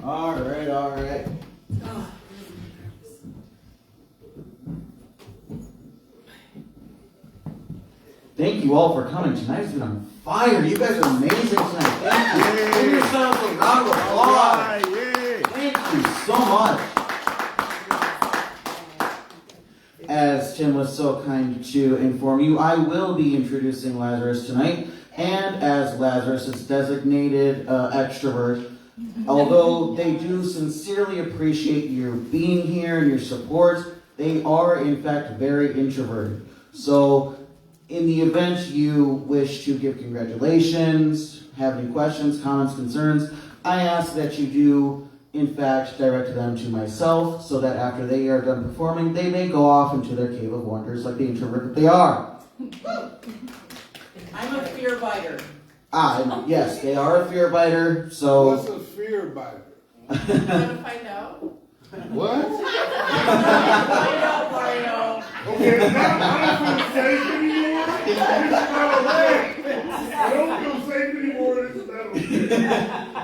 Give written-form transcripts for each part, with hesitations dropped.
All right. Thank you all for coming. Tonight's been on fire. You guys are amazing tonight. Thank you. Give yourselves a round of applause. Thank you so much. As Tim was so kind to inform you, I will be introducing Lazarus tonight. And as Lazarus' designated extrovert, although they do sincerely appreciate your being here and your support, they are in fact very introverted. So in the event you wish to give congratulations, have any questions, comments, concerns, I ask that you do in fact direct them to myself so that after they are done performing, they may go off into their cave of wonders like the introvert that they are. I'm a fear biter. Yes, they are a feer biter, so... What's a fear biter? You want to find out? What? Find out, Mario. Okay, now I don't feel safe anymore. This I don't feel safe anymore.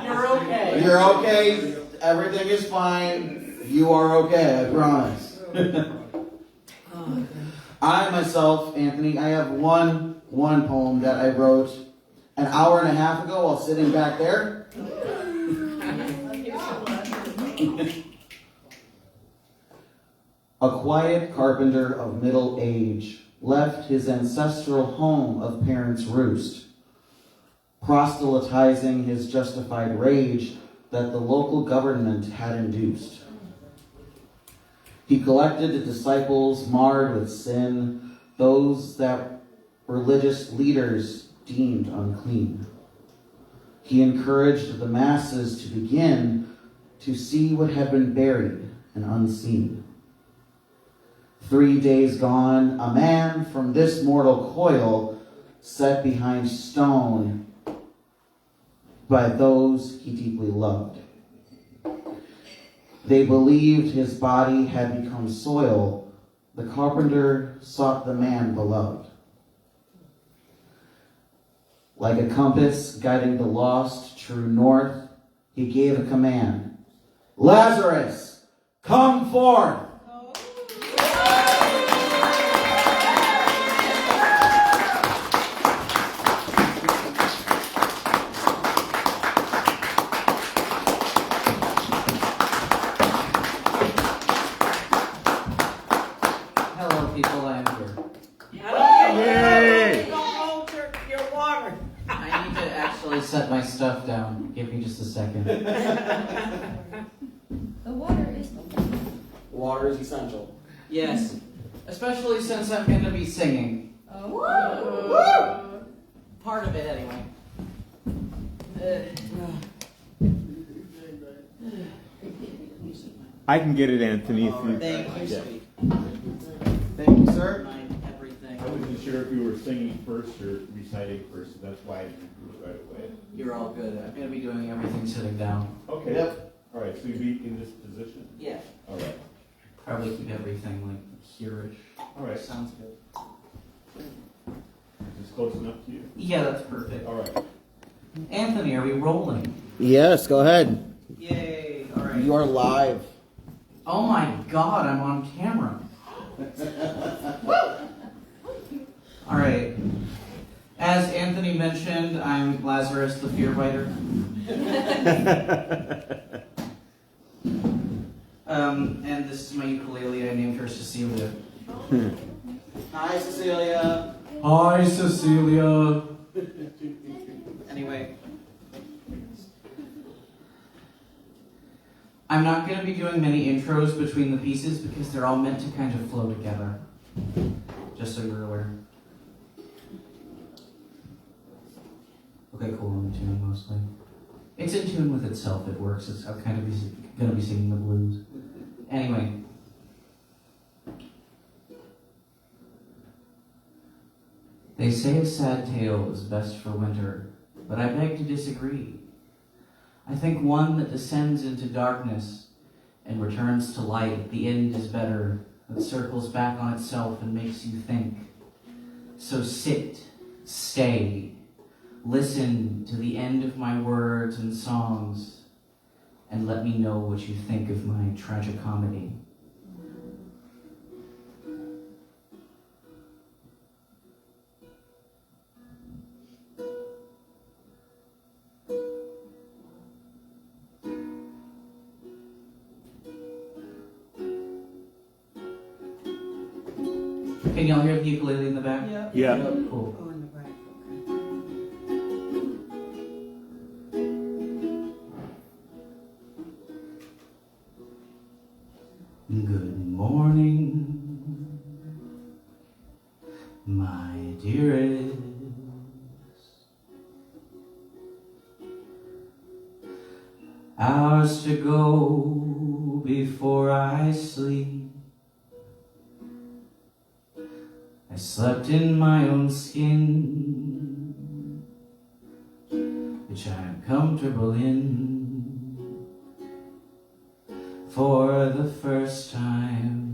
You're okay. You're okay. Everything is fine. You are okay, I promise. I myself, Anthony, I have one poem that I wrote an hour and a half ago while sitting back there. A quiet carpenter of middle age left his ancestral home of parents' roost, proselytizing his justified rage that the local government had induced. He collected the disciples marred with sin, those that religious leaders deemed unclean. He encouraged the masses to begin to see what had been buried and unseen. 3 days gone, a man from this mortal coil set behind stone by those he deeply loved. They believed his body had become soil. The carpenter sought the man beloved. Like a compass guiding the lost true north, he gave a command. Lazarus, come forth! Set my stuff down. Give me just a second. The water is Water is essential. Yes, especially since I'm going to be singing. Oh. Part of it, anyway. I can get it, Anthony. Thank you, sweet. Thank you, sir. Everything. I wasn't sure if you were singing first or reciting first, so that's why I didn't do it right away. You're all good. I'm going to be doing everything sitting down. Okay. Yep. All right, so you'll be in this position? Yeah. All right. Probably keep everything like here-ish. All right. Sounds good. Is this close enough to you? Yeah, that's perfect. All right. Anthony, are we rolling? Yes, go ahead. Yay. All right. You are live. Oh my God, I'm on camera. All right. As Anthony mentioned, I'm Lazarus the Fear Biter. And this is my ukulele. I named her Cecilia. Hi, Cecilia. Hi, Cecilia. Anyway. I'm not going to be doing many intros between the pieces because they're all meant to kind of flow together. Just so you're aware. Okay, cool. I'm in tune mostly. It's in tune with itself. It works. I'm kind of going to be singing the blues. Anyway. They say a sad tale is best for winter, but I beg to disagree. I think one that descends into darkness and returns to light at the end is better, that circles back on itself and makes you think. So sit, stay, listen to the end of my words and songs, and let me know what you think of my tragicomedy. Can y'all hear the ukulele in the back? Yeah. Yeah. Cool. Oh, in the back, Good morning, my dearest. Hours to go before I sleep. I slept in my own skin, which I am comfortable in. For the first time.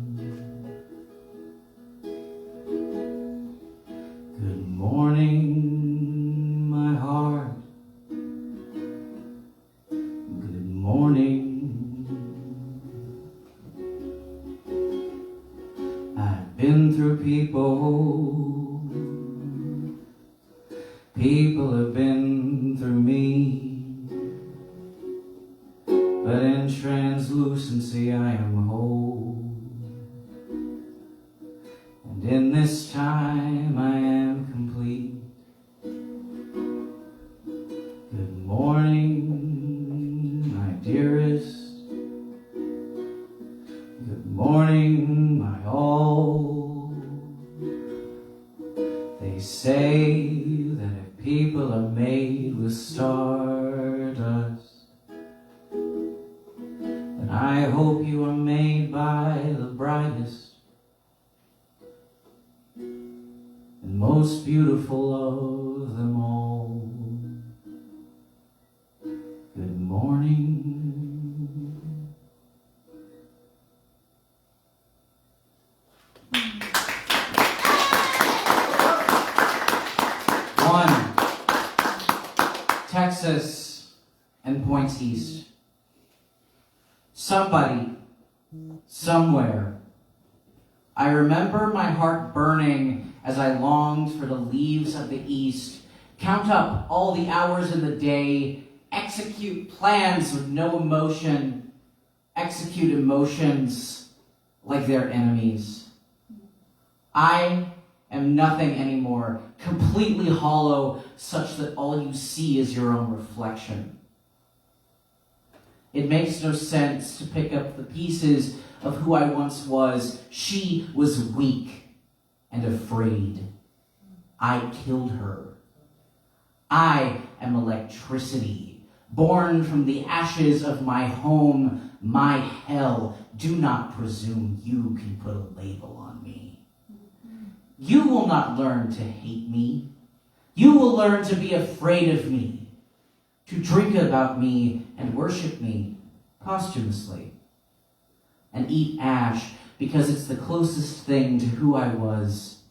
Good morning, my heart. Good morning. I've been through people. People have been through me. But in translucency I am whole, and in this time I am complete. Good morning, my dearest. Good morning, my all. They say that if people are made with stardust, I hope you are made by the brightest and most beautiful of them all. Good morning. One, Texas and points east. Somebody, somewhere. I remember my heart burning as I longed for the leaves of the east, count up all the hours in the day, execute plans with no emotion, execute emotions like they're enemies. I am nothing anymore, completely hollow, such that all you see is your own reflection. It makes no sense to pick up the pieces of who I once was. She was weak and afraid. I killed her. I am electricity, born from the ashes of my home, my hell. Do not presume you can put a label on me. You will not learn to hate me. You will learn to be afraid of me, to drink about me and worship me posthumously, and eat ash because it's the closest thing to who I was,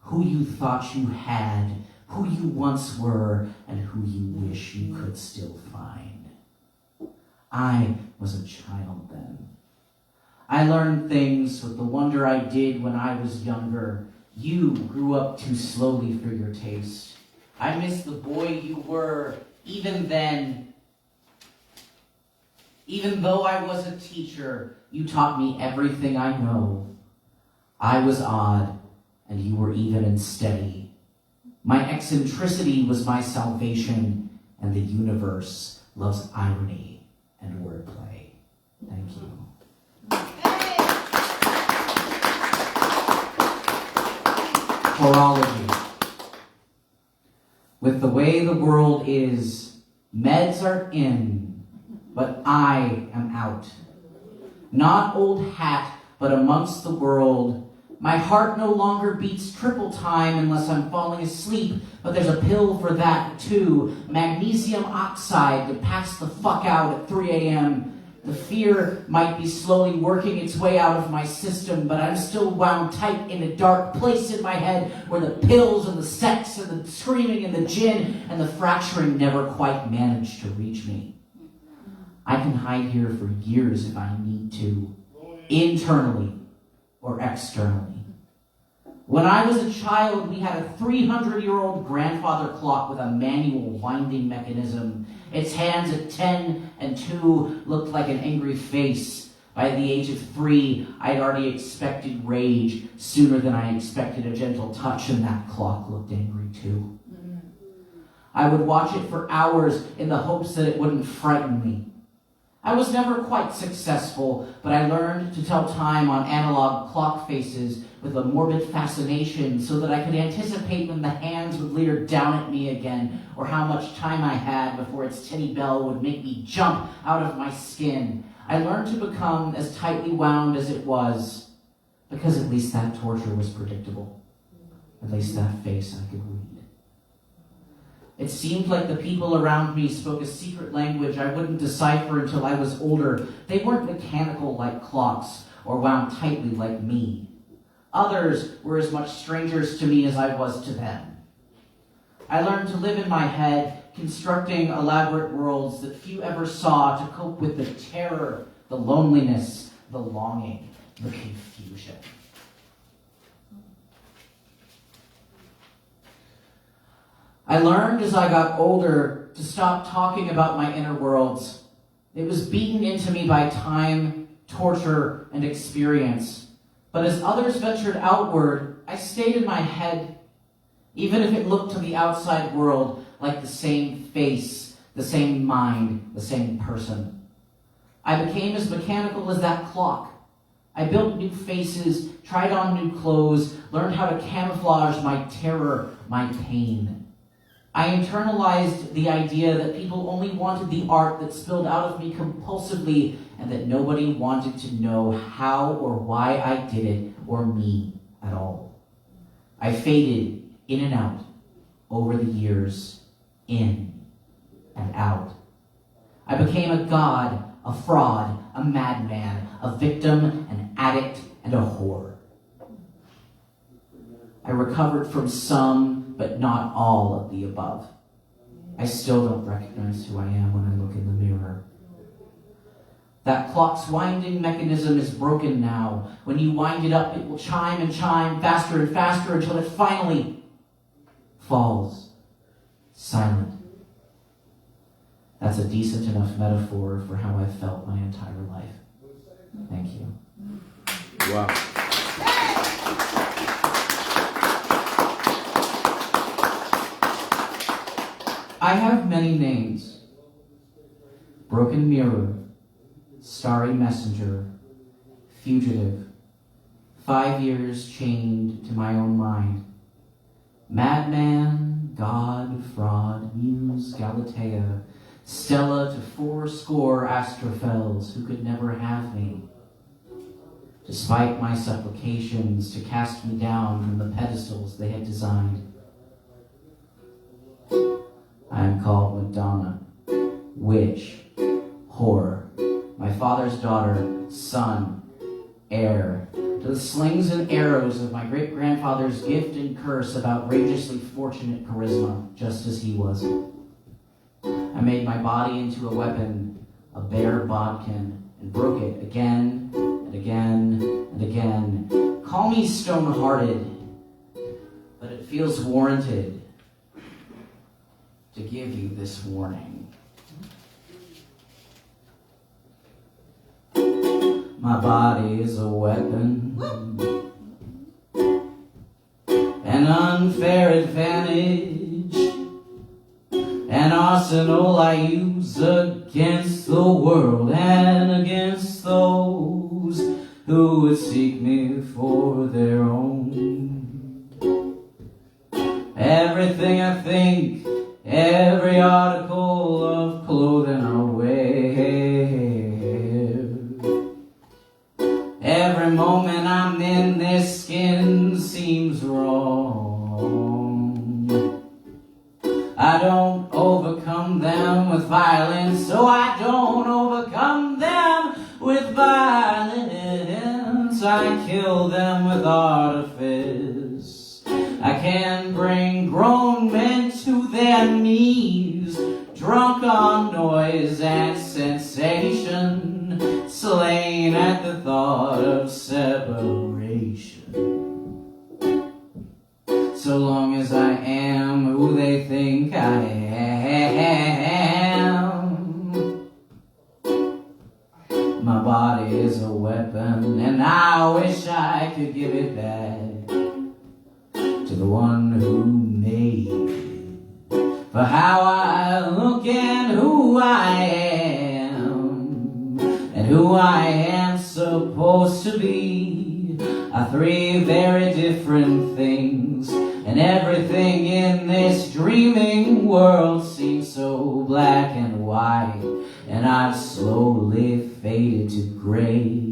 who you thought you had, who you once were, and who you wish you could still find. I was a child then. I learned things with the wonder I did when I was younger. You grew up too slowly for your taste. I miss the boy you were. Even then, even though I was a teacher, you taught me everything I know. I was odd, and you were even and steady. My eccentricity was my salvation, and the universe loves irony and wordplay. Thank you. Horology. With the way the world is, meds are in, but I am out. Not old hat, but amongst the world. My heart no longer beats triple time unless I'm falling asleep, but there's a pill for that too. Magnesium oxide to pass the fuck out at 3 a.m. The fear might be slowly working its way out of my system, but I'm still wound tight in a dark place in my head where the pills and the sex and the screaming and the gin and the fracturing never quite managed to reach me. I can hide here for years if I need to, internally or externally. When I was a child, we had a 300-year-old grandfather clock with a manual winding mechanism. Its hands at 10 and 2 looked like an angry face. By the age of 3, I'd already expected rage sooner than I expected a gentle touch, and that clock looked angry too. I would watch it for hours in the hopes that it wouldn't frighten me. I was never quite successful, but I learned to tell time on analog clock faces with a morbid fascination so that I could anticipate when the hands would leer down at me again, or how much time I had before its tinny bell would make me jump out of my skin. I learned to become as tightly wound as it was, because at least that torture was predictable. At least that face I could read. It seemed like the people around me spoke a secret language I wouldn't decipher until I was older. They weren't mechanical like clocks, or wound tightly like me. Others were as much strangers to me as I was to them. I learned to live in my head, constructing elaborate worlds that few ever saw to cope with the terror, the loneliness, the longing, the confusion. I learned as I got older to stop talking about my inner worlds. It was beaten into me by time, torture, and experience. But as others ventured outward, I stayed in my head, even if it looked to the outside world like the same face, the same mind, the same person. I became as mechanical as that clock. I built new faces, tried on new clothes, learned how to camouflage my terror, my pain. I internalized the idea that people only wanted the art that spilled out of me compulsively and that nobody wanted to know how or why I did it or me at all. I faded in and out over the years, in and out. I became a god, a fraud, a madman, a victim, an addict, and a whore. I recovered from some, but not all of the above. I still don't recognize who I am when I look in the mirror. That clock's winding mechanism is broken now. When you wind it up, it will chime and chime faster and faster until it finally falls silent. That's a decent enough metaphor for how I've felt my entire life. Thank you. Wow. I have many names. Broken mirror, starry messenger, fugitive, 5 years chained to my own mind, madman, god, fraud, muse, Galatea, Stella to 80 Astrophels who could never have me. Despite my supplications to cast me down from the pedestals they had designed, I am called Madonna, witch, whore, my father's daughter, son, heir, to the slings and arrows of my great-grandfather's gift and curse of outrageously fortunate charisma, just as he was. I made my body into a weapon, a bare bodkin, and broke it again and again and again. Call me stone-hearted, but it feels warranted to give you this warning. My body is a weapon, an unfair advantage, an arsenal I use against the world and against those who would seek me for their own. Everything I think, every article of clothing I wear, every moment I'm in their skin seems wrong. I don't overcome them with violence, so I don't overcome them with violence. I kill them with artifice. I can bring grown men to their knees, drunk on noise and sensation. sensation, slain at the thought of separation. So long as I am who they think I am, my body is a weapon, and I wish I could give it back to the one who made it. For how I look and who I am, and who I am supposed to be, are three very different things. And everything in this dreaming world seems so black and white, and I've slowly faded to gray.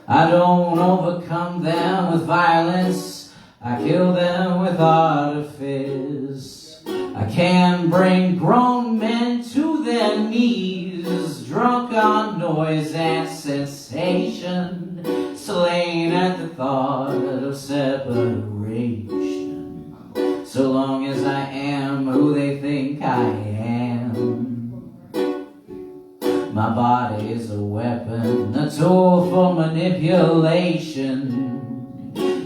I don't overcome them with violence, I kill them with artifice. I can bring grown men to their knees, drunk on noise and sensation, slain at the thought of separation. So long as I am who they think I am, my body is a weapon, a tool for manipulation.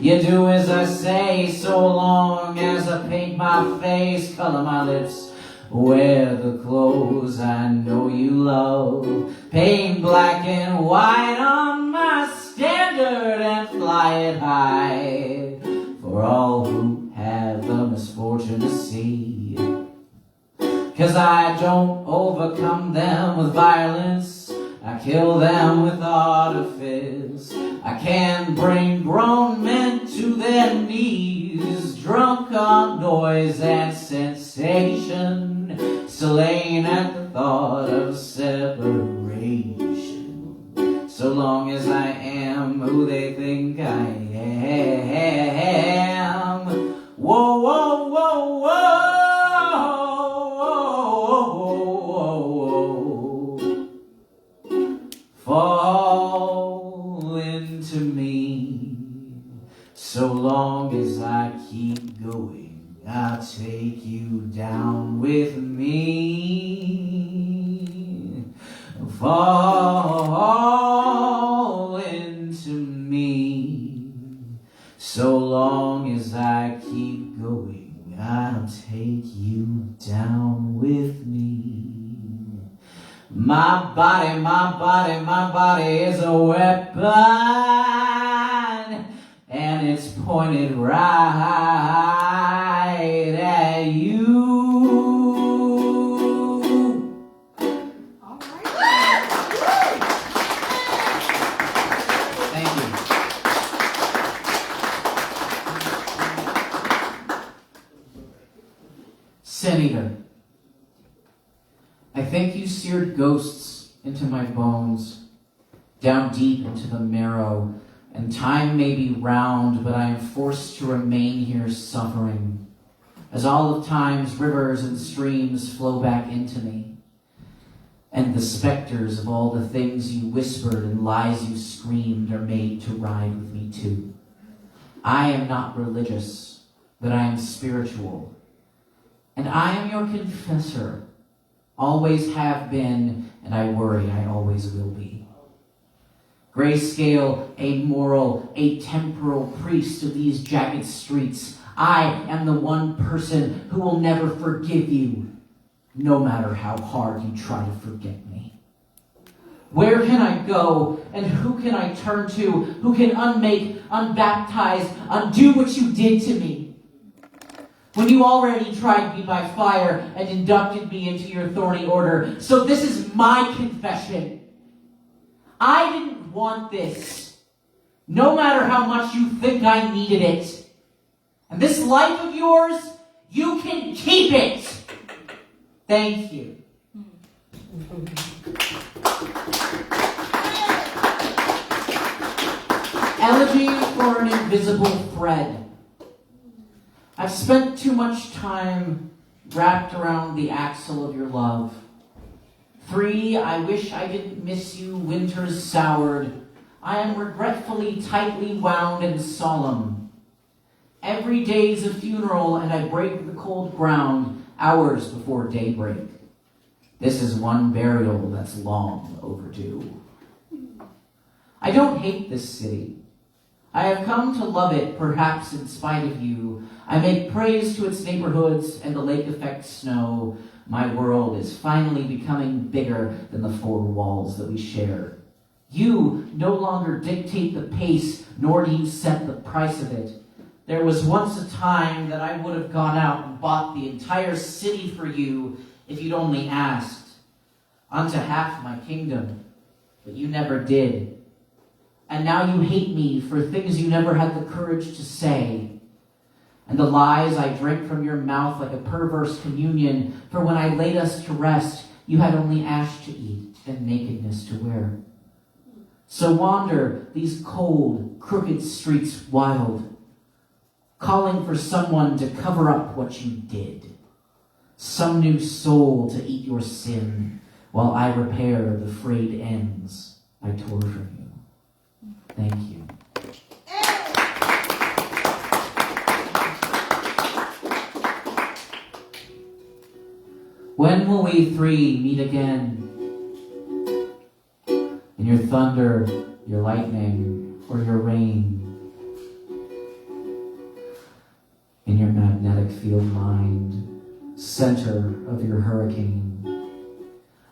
You do as I say, so long as I paint my face, color my lips, wear the clothes I know you love, paint black and white on my standard and fly it high for all who have the misfortune to see. 'Cause I don't overcome them with violence, I kill them with artifice. I can bring grown men to their knees, drunk on noise and sensation, slain at the thought of separation. So long as I am who they think I am. Whoa, whoa, whoa, whoa. Fall into me. So long as I keep going, I'll take you down with me. Fall into me. So long as I keep going, I'll take you down with me. My body, my body, my body is a weapon, and it's pointed right at you. All right. Thank you. Senator, I think you seared ghosts into my bones, down deep into the marrow, and time may be round, but I am forced to remain here suffering, as all of time's rivers and streams flow back into me, and the specters of all the things you whispered and lies you screamed are made to ride with me too. I am not religious, but I am spiritual, and I am your confessor. Always have been, and I worry I always will be. Grayscale, amoral, atemporal priest of these jagged streets, I am the one person who will never forgive you, no matter how hard you try to forget me. Where can I go, and who can I turn to, who can unmake, unbaptize, undo what you did to me? When you already tried me by fire and inducted me into your thorny order. So this is my confession. I didn't want this, no matter how much you think I needed it. And this life of yours, you can keep it. Thank you. Elegy for an invisible thread. I've spent too much time wrapped around the axle of your love. 3, I wish I didn't miss you, winter's soured. I am regretfully tightly wound and solemn. Every day's a funeral, and I break the cold ground hours before daybreak. This is one burial that's long overdue. I don't hate this city. I have come to love it, perhaps in spite of you. I make praise to its neighborhoods and the lake effect snow. My world is finally becoming bigger than the four walls that we share. You no longer dictate the pace, nor do you set the price of it. There was once a time that I would have gone out and bought the entire city for you if you'd only asked. Unto half my kingdom, but you never did. And now you hate me for things you never had the courage to say. And the lies I drank from your mouth like a perverse communion, for when I laid us to rest, you had only ash to eat and nakedness to wear. So wander these cold, crooked streets wild, calling for someone to cover up what you did. Some new soul to eat your sin, while I repair the frayed ends I tore from you. Thank you. When will we three meet again? In your thunder, your lightning, or your rain? In your magnetic field mind, center of your hurricane.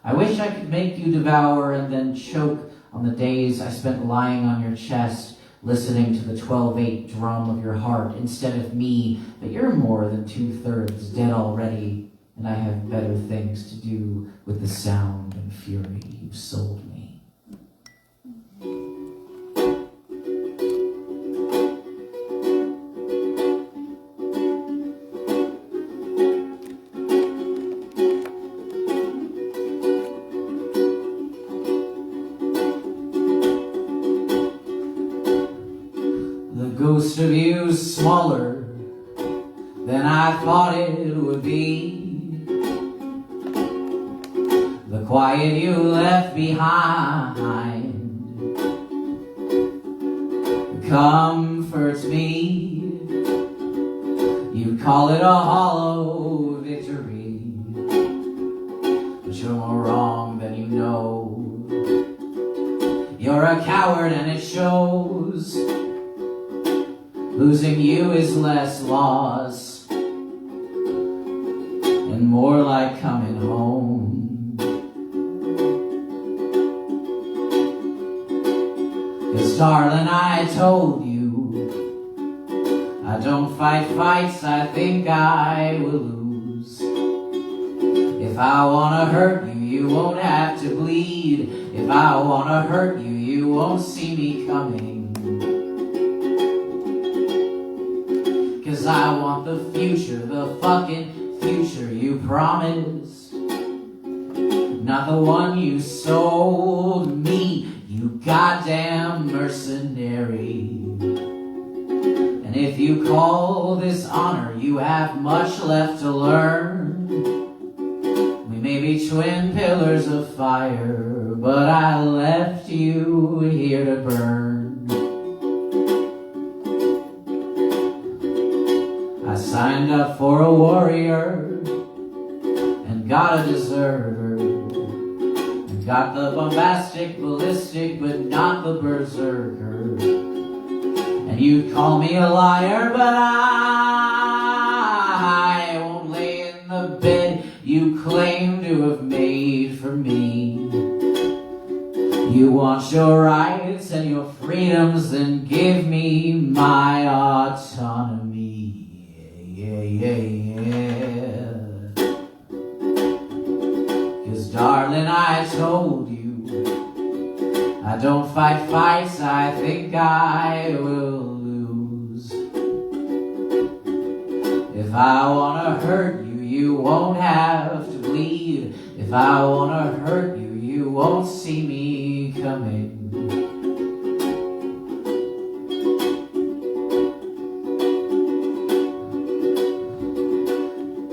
I wish I could make you devour and then choke on the days I spent lying on your chest, listening to the 12/8 drum of your heart instead of me, but you're more than 2/3 dead already, and I have better things to do with the sound and fury you sold me. Ghost of you smaller than I thought it would be. The quiet you left behind comforts me. You call it a hollow victory, but you're more wrong than you know. You're a coward and it shows. Losing you is less loss and more like coming home. 'Cause darling, I told you I don't fight fights I think I will lose. If I wanna hurt you, you won't have to bleed. If I wanna hurt you, you won't see me coming. 'Cause I want the future, the fucking future you promised, not the one you sold me, you goddamn mercenary. And if you call this honor, you have much left to learn. We may be twin pillars of fire, but I left you here to burn. I signed up for a warrior and got a deserter, and got the bombastic, ballistic, but not the berserker. And you'd call me a liar, but I won't lay in the bed you claim to have made for me. You want your rights and your freedoms, then give me my autonomy. Yeah. 'Cause darling, I told you I don't fight fights I think I will lose. If I wanna hurt you, you won't have to bleed. If I wanna hurt you, you won't see me coming.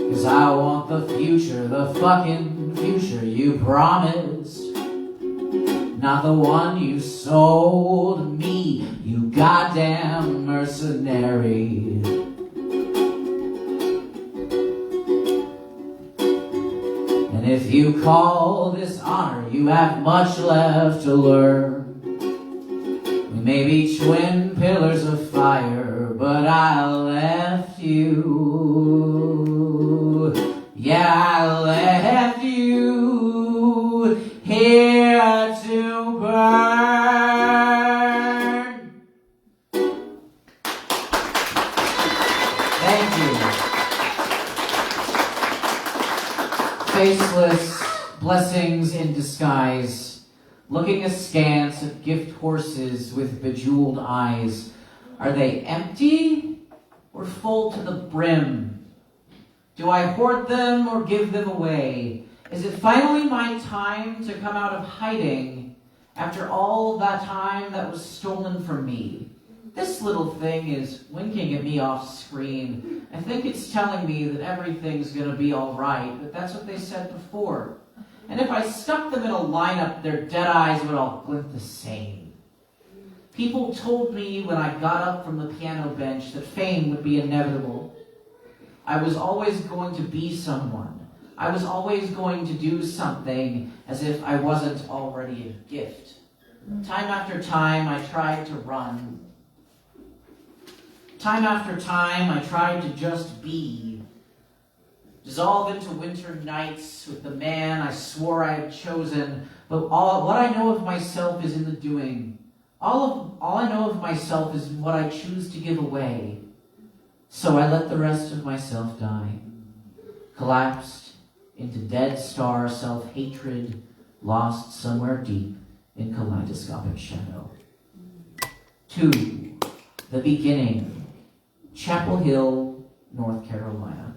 'Cause I want the future, the fucking future you promised, not the one you sold me, you goddamn mercenary. And if If you call this honor, you have much left to learn. We may be twin pillars of fire, but I left you. Yeah, I left you here to burn. Thank you. Faceless blessings in disguise, looking askance at gift horses with bejeweled eyes. Are they empty or full to the brim? Do I hoard them or give them away? Is it finally my time to come out of hiding after all that time that was stolen from me? This little thing is winking at me off screen. I think it's telling me that everything's going to be all right, but that's what they said before. And if I stuck them in a lineup, their dead eyes would all glint the same. People told me when I got up from the piano bench that fame would be inevitable. I was always going to be someone. I was always going to do something as if I wasn't already a gift. Time after time, I tried to run. Time after time, I tried to just be. Dissolve into winter nights with the man I swore I had chosen, but what I know of myself is in the doing. All I know of myself is what I choose to give away. So I let the rest of myself die, collapsed into dead star self-hatred, lost somewhere deep in kaleidoscopic shadow. 2. The beginning. Chapel Hill, North Carolina.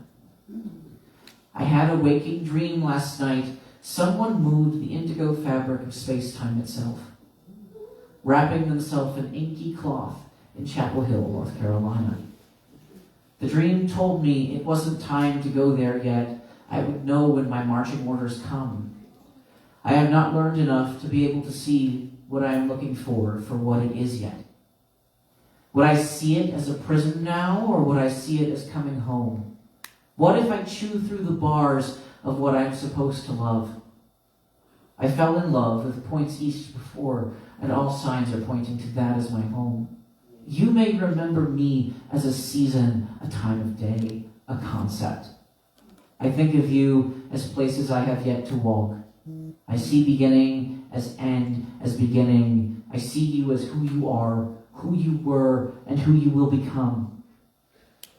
I had a waking dream last night. Someone moved the indigo fabric of space-time itself, wrapping themselves in inky cloth in Chapel Hill, North Carolina. The dream told me it wasn't time to go there yet. I would know when my marching orders come. I have not learned enough to be able to see what I am looking for what it is yet. Would I see it as a prison now, or would I see it as coming home? What if I chew through the bars of what I'm supposed to love? I fell in love with Points East before, and all signs are pointing to that as my home. You may remember me as a season, a time of day, a concept. I think of you as places I have yet to walk. I see beginning as end as beginning. I see you as who you are, who you were, and who you will become.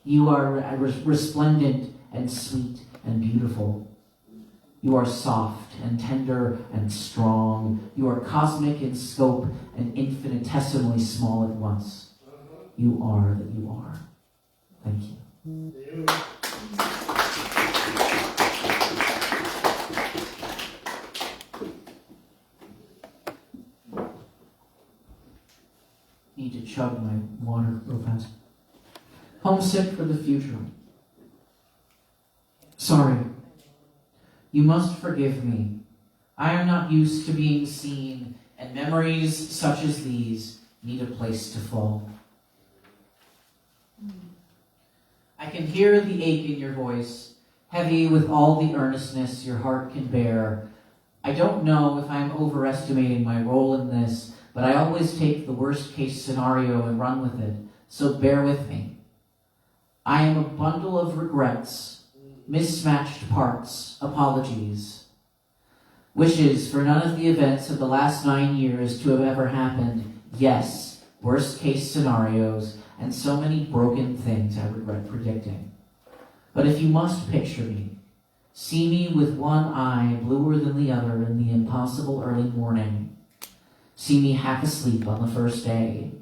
You are resplendent and sweet and beautiful. You are soft and tender and strong. You are cosmic in scope and infinitesimally small at once. You are that you are. Thank you. Need to chug my water real fast. Homesick for the future. Sorry. You must forgive me. I am not used to being seen, and memories such as these need a place to fall. I can hear the ache in your voice, heavy with all the earnestness your heart can bear. I don't know if I'm overestimating my role in this, but I always take the worst case scenario and run with it, so bear with me. I am a bundle of regrets, mismatched parts, apologies, wishes for none of the events of the last 9 years to have ever happened. Yes, worst case scenarios, and so many broken things I regret predicting. But if you must picture me, see me with one eye bluer than the other in the impossible early morning. See me half asleep on the first day.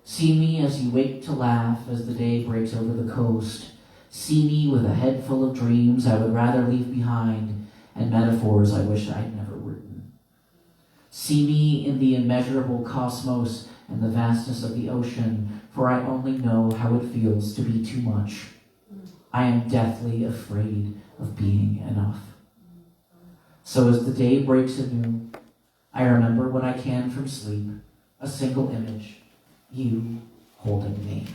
See me as you wake to laugh as the day breaks over the coast. See me with a head full of dreams I would rather leave behind and metaphors I wish I had never written. See me in the immeasurable cosmos and the vastness of the ocean, for I only know how it feels to be too much. I am deathly afraid of being enough. So as the day breaks anew, I remember what I can from sleep, a single image, you holding me.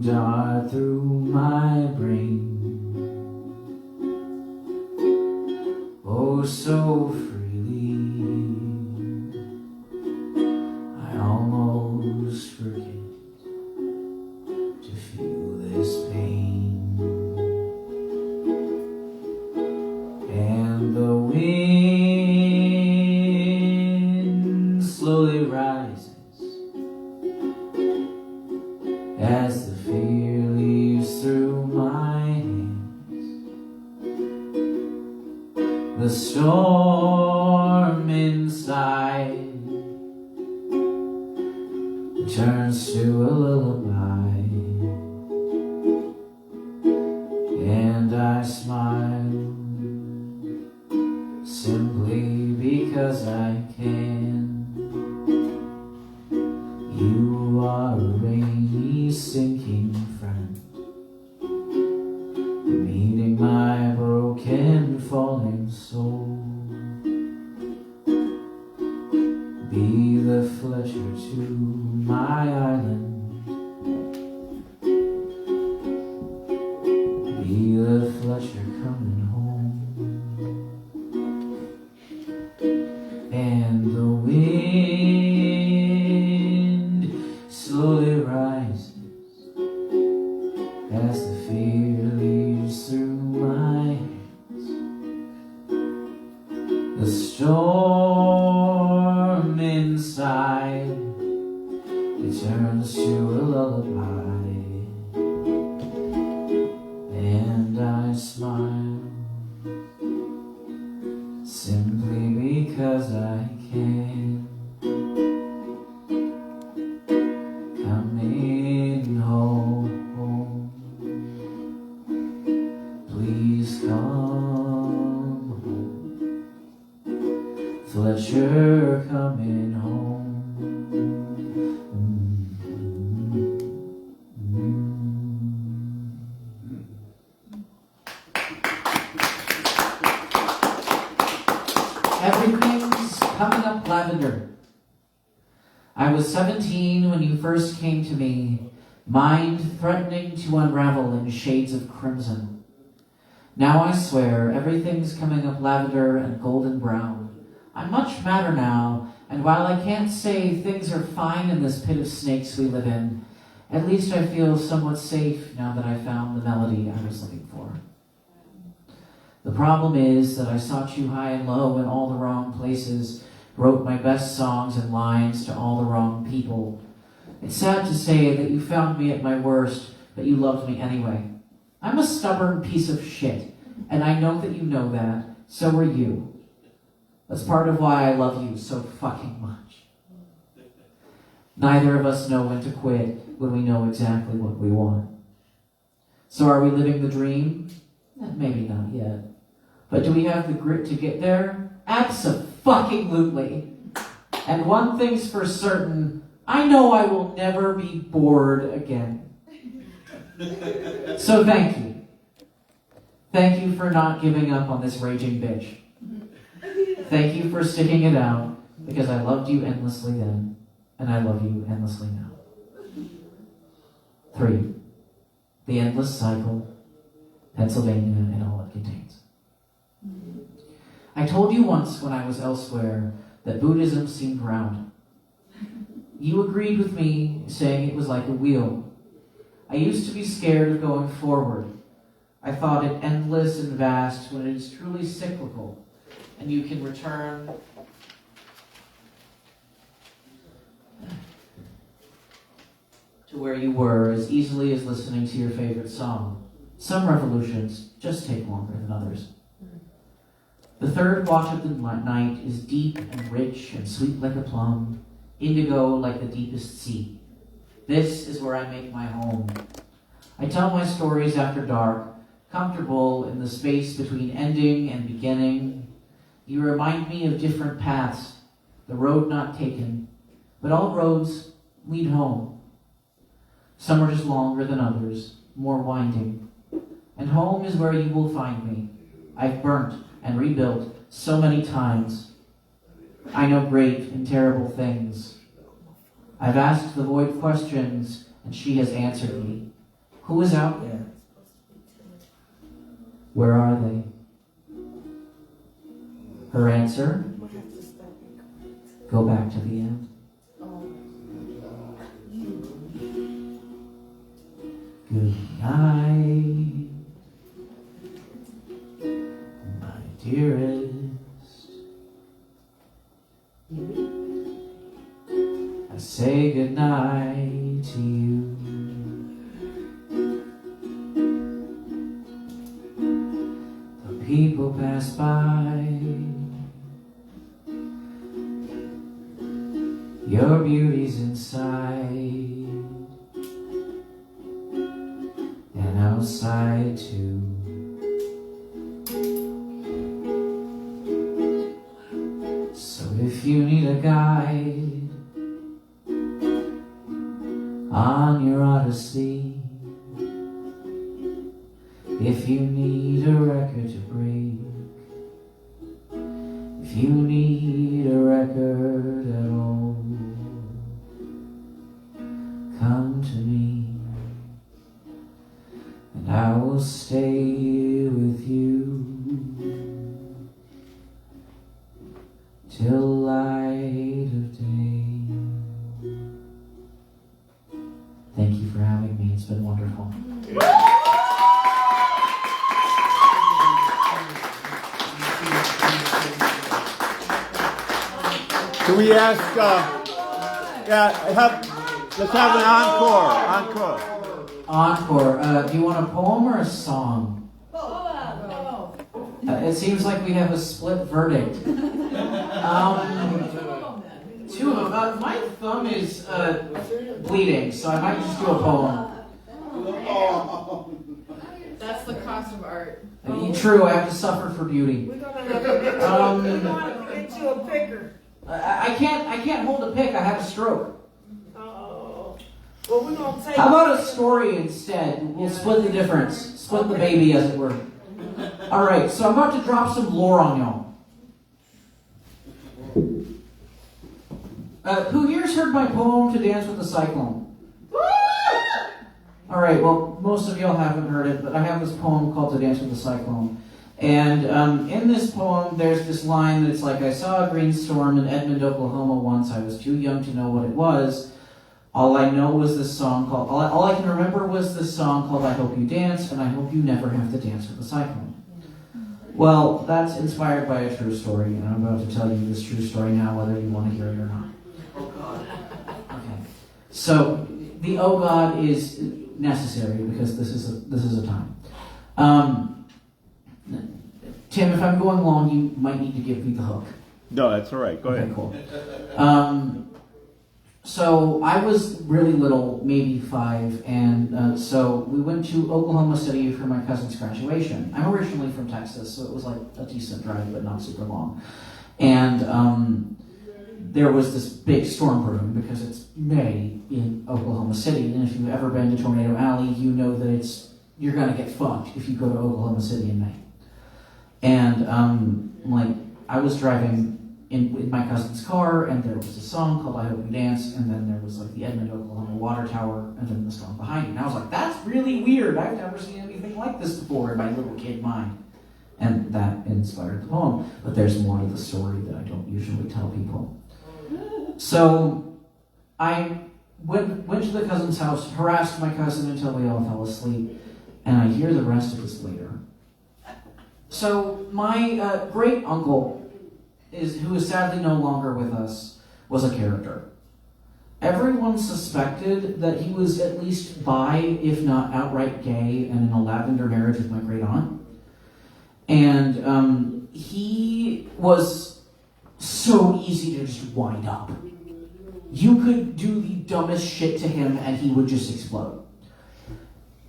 dart through my brain, oh so freely, I almost forget to feel this pain. And the wind slowly rises as the fear leaves through my hands. The storm inside turns to a lullaby, and I smile simply because I can. You are a rainy, sinking friend, meeting my broken, falling soul. Be the Fletcher to my island, be the Fletcher coming home. And the wind slowly rises as the fear leaves through my hands. The storm inside, it turns to a lullaby, and I smile simply because I can. Coming home, please come home. Fletcher coming home. Everything's coming up lavender. I was 17 when you first came to me, mind threatening to unravel in shades of crimson. Now I swear everything's coming up lavender and golden brown. I'm much madder now, and while I can't say things are fine in this pit of snakes we live in, at least I feel somewhat safe now that I found the melody I was looking for. The problem is that I sought you high and low in all the wrong places, wrote my best songs and lines to all the wrong people. It's sad to say that you found me at my worst, but you loved me anyway. I'm a stubborn piece of shit, and I know that you know that. So are you. That's part of why I love you so fucking much. Neither of us know when to quit when we know exactly what we want. So are we living the dream? Maybe not yet. But do we have the grit to get there? Abso-fucking-lutely. And one thing's for certain, I know I will never be bored again. So thank you. Thank you for not giving up on this raging bitch. Thank you for sticking it out, because I loved you endlessly then, and I love you endlessly now. 3. The endless cycle, Pennsylvania and all it contains. I told you once when I was elsewhere that Buddhism seemed round. You agreed with me, saying it was like a wheel. I used to be scared of going forward. I thought it endless and vast when it is truly cyclical, and you can return to where you were as easily as listening to your favorite song. Some revolutions just take longer than others. The third watch of the night is deep and rich and sweet like a plum, indigo like the deepest sea. This is where I make my home. I tell my stories after dark, comfortable in the space between ending and beginning. You remind me of different paths, the road not taken, but all roads lead home. Some are just longer than others, more winding. And home is where you will find me. I've burnt and rebuilt so many times. I know great and terrible things. I've asked the void questions, and she has answered me. Who is out there? Where are they? Her answer? Go back to the end. Good night, my dearest. I say good night to you. The people pass by. Your beauty's inside and outside too. So if you need a guide on your odyssey, if you need a record to break, if you need a record at all, come to me and I will stay with you till light of day. Thank you for having me. It's been wonderful. Can we ask, let's have an encore. Encore. Do you want a poem or a song? It seems like we have a split verdict. Two of them. My thumb is bleeding, so I might just do a poem. That's the cost of art. True, I have to suffer for beauty. We're gonna get you a picker. I can't hold a pick. I have a stroke. Oh. Well, we're gonna take. How about a story instead? We'll split the difference. Split the baby, as it were. All right, so I'm about to drop some lore on y'all. Who here's heard my poem To Dance with the Cyclone? All right, well, most of y'all haven't heard it, but I have this poem called To Dance with the Cyclone. And in this poem, there's this line that's like, I saw a green storm in Edmond, Oklahoma once. I was too young to know what it was. All I know was this song called, all I can remember was this song called I Hope You Dance, and I hope you never have to dance with the cyclone. Well, that's inspired by a true story, and I'm about to tell you this true story now, whether you want to hear it or not. Oh, God. Okay. So, the oh God is necessary because this is a time. Tim, if I'm going long, you might need to give me the hook. No, that's all right. Go ahead. Okay, cool. So I was really little, maybe 5, and so we went to Oklahoma City for my cousin's graduation. I'm originally from Texas, so it was like a decent drive, but not super long. And there was this big storm brewing because it's May in Oklahoma City, and if you've ever been to Tornado Alley, you know that you're gonna get fucked if you go to Oklahoma City in May. And I was driving in my cousin's car, and there was a song called I Hope You Dance, and then there was like the Edmond, Oklahoma water tower, and then the song behind me. And I was like, that's really weird. I've never seen anything like this before in my little kid mind. And that inspired the poem. But there's more to the story that I don't usually tell people. So I went to the cousin's house, harassed my cousin until we all fell asleep, and I hear the rest of this later. So my great uncle, who is sadly no longer with us, was a character. Everyone suspected that he was at least bi, if not outright gay, and in a lavender marriage with my great aunt. And he was so easy to just wind up. You could do the dumbest shit to him and he would just explode.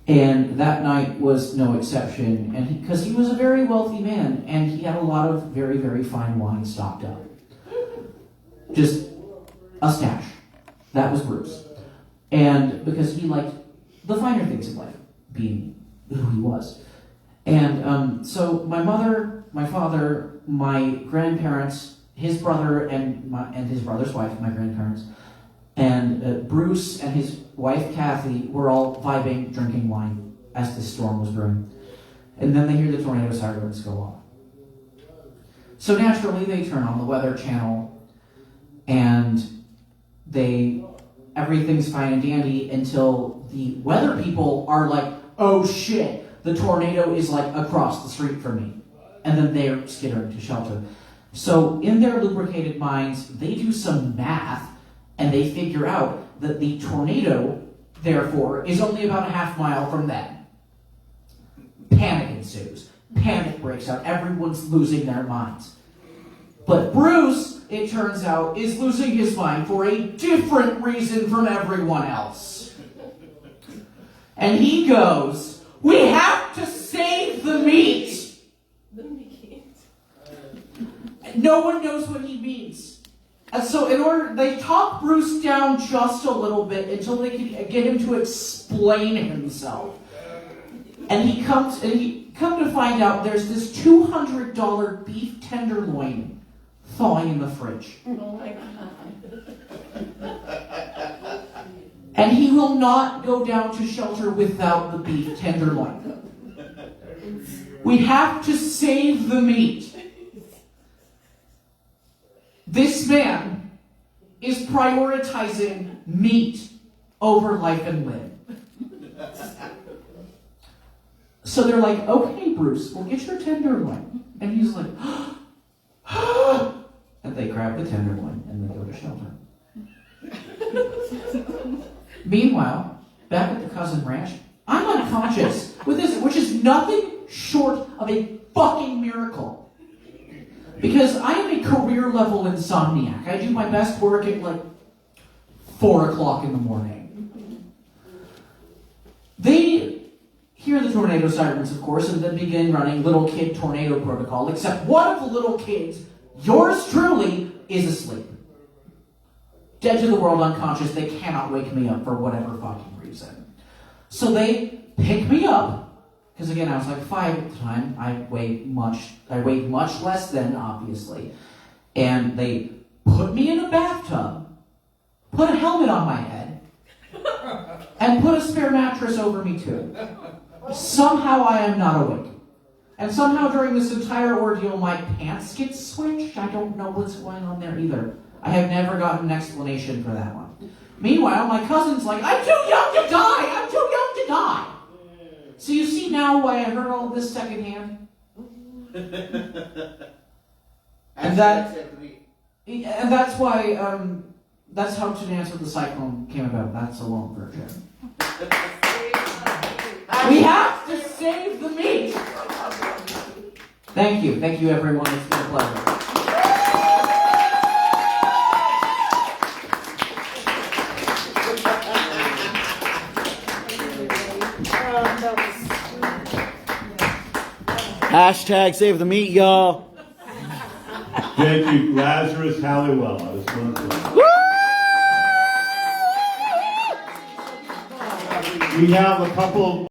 And that night was no exception, and because he was a very wealthy man, and he had a lot of very, very fine wine stocked up. Just a stash. That was Bruce. And because he liked the finer things in life, being who he was. And so my mother, my father, my grandparents, his brother, and his brother's wife, my grandparents, and Bruce Bruce and his wife Kathy were all vibing, drinking wine as the storm was brewing. And then they hear the tornado sirens go off. So naturally, they turn on the Weather Channel, and everything's fine and dandy until the weather people are like, oh shit, the tornado is like across the street from me. And then they're skittering to shelter. So in their lubricated minds, they do some math, and they figure out that the tornado, therefore, is only about a half mile from them. Panic ensues. Panic breaks out. Everyone's losing their minds. But Bruce, it turns out, is losing his mind for a different reason from everyone else. And he goes, we have to save the meat. The meat. No one knows what he means. And so they talk Bruce down just a little bit until they can get him to explain himself. And come to find out there's this $200 beef tenderloin thawing in the fridge. Oh my God. And he will not go down to shelter without the beef tenderloin. We have to save the meat. This man is prioritizing meat over life and limb. So they're like, okay, Bruce, we'll get your tenderloin. And he's like, and they grab the tenderloin and they go to shelter. Meanwhile, back at the cousin ranch, I'm unconscious with this, which is nothing short of a fucking miracle. Because I am a career level insomniac. I do my best work at like 4 o'clock in the morning. They hear the tornado sirens, of course, and then begin running little kid tornado protocol, except one of the little kids, yours truly, is asleep. Dead to the world, unconscious. They cannot wake me up for whatever fucking reason. So they pick me up, because again, I was like 5 at the time. I weighed much less then, obviously. And they put me in a bathtub, put a helmet on my head, and put a spare mattress over me too. Somehow I am not awake. And somehow during this entire ordeal, my pants get switched. I don't know what's going on there either. I have never gotten an explanation for that one. Meanwhile, my cousin's like, I'm too young to die! I'm too young to die! So you see now why I heard all of this secondhand? And that's why, that's how To Dance with the Cyclone came about. That's a long version. We have to save the meat! Thank you. Thank you, everyone. It's been a pleasure. Hashtag save the meat, y'all. Thank you, Lazarus, Halliwell. That was wonderful. We have a couple